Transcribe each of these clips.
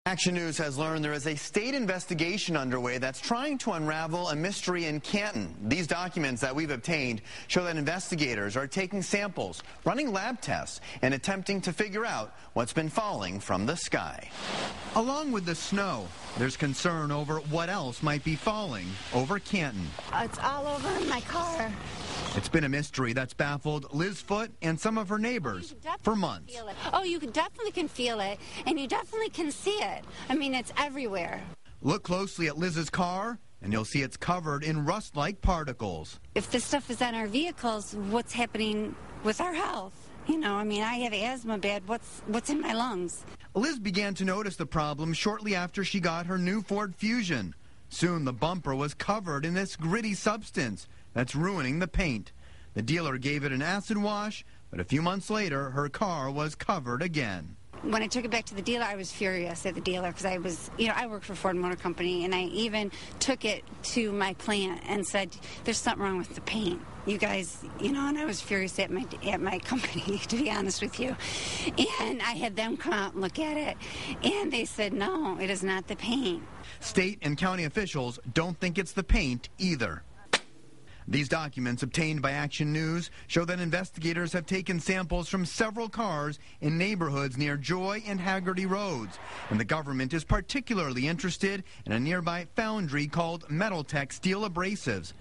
Action News has learned there is a state investigation underway that's trying to unravel a mystery in Canton. These documents that we've obtained show that investigators are taking samples, running lab tests, and attempting to figure out what's been falling from the sky. Along with the snow, there's concern over what else might be falling over Canton. It's all over in my car. It's been a mystery that's baffled Liz Foote and some of her neighbors for months. Oh, you definitely can feel it, and you definitely can see it. I mean, it's everywhere. Look closely at Liz's car, and you'll see it's covered in rust-like particles. If this stuff is on our vehicles, what's happening with our health? You know, I mean, I have asthma bad. What's in my lungs? Liz began to notice the problem shortly after she got her new Ford Fusion. Soon the bumper was covered in this gritty substance that's ruining the paint. The dealer gave it an acid wash, but a few months later, her car was covered again. When I took it back to the dealer, I was furious at the dealer because I was, I work for Ford Motor Company, and I even took it to my plant and said, there's something wrong with the paint. You guys, and I was furious at my company, to be honest with you. And I had them come out and look at it, and they said, no, it is not the paint. State and county officials don't think it's the paint either. These documents obtained by Action News show that investigators have taken samples from several cars in neighborhoods near Joy and Haggerty Roads, and the government is particularly interested in a nearby foundry called Metaltech Steel Abrasives.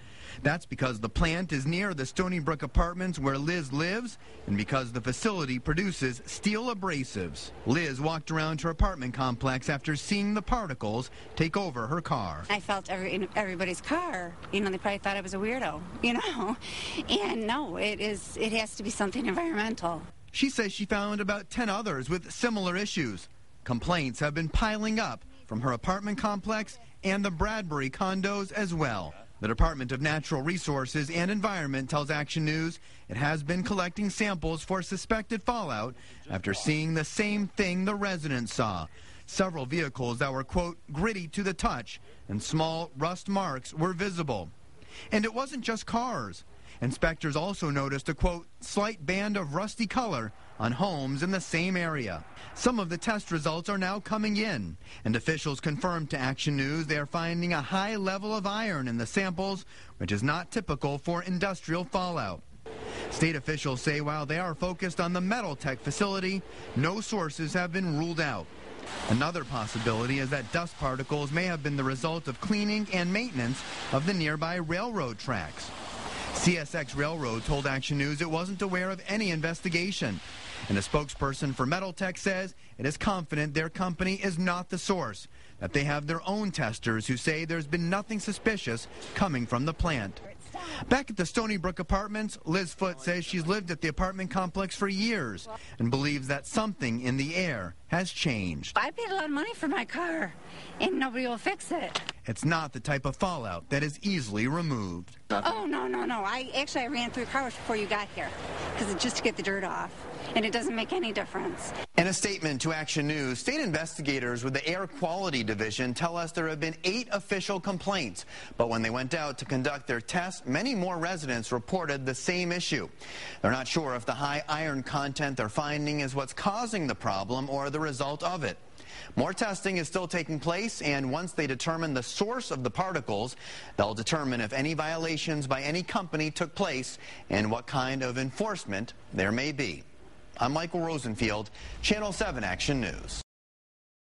That's because the plant is near the Stony Brook apartments where Liz lives, and because the facility produces steel abrasives. Liz walked around her apartment complex after seeing the particles take over her car. I felt in everybody's car, they probably thought I was a weirdo, and no, it has to be something environmental. She says she found about 10 others with similar issues. Complaints have been piling up from her apartment complex and the Bradbury condos as well. The Department of Natural Resources and Environment tells Action News it has been collecting samples for suspected fallout after seeing the same thing the residents saw. Several vehicles that were, quote, gritty to the touch, and small rust marks were visible. And it wasn't just cars. Inspectors also noticed a, quote, slight band of rusty color on homes in the same area. Some of the test results are now coming in, and officials confirmed to Action News they are finding a high level of iron in the samples, which is not typical for industrial fallout. State officials say while they are focused on the Metaltech facility, no sources have been ruled out. Another possibility is that dust particles may have been the result of cleaning and maintenance of the nearby railroad tracks. CSX Railroad told Action News it wasn't aware of any investigation, and a spokesperson for Metaltech says it is confident their company is not the source, that they have their own testers who say there's been nothing suspicious coming from the plant. Back at the Stony Brook apartments, Liz Foote says she's lived at the apartment complex for years and believes that something in the air has changed. I paid a lot of money for my car, and nobody will fix it. It's not the type of fallout that is easily removed. Oh, no. I ran through cars before you got here, just to get the dirt off, and it doesn't make any difference. In a statement to Action News, state investigators with the Air Quality Division tell us there have been 8 official complaints, but when they went out to conduct their tests, many more residents reported the same issue. They're not sure if the high iron content they're finding is what's causing the problem or the result of it. More testing is still taking place, and once they determine the source of the particles, they'll determine if any violations by any company took place and what kind of enforcement there may be. I'm Michael Rosenfield, Channel 7 Action News.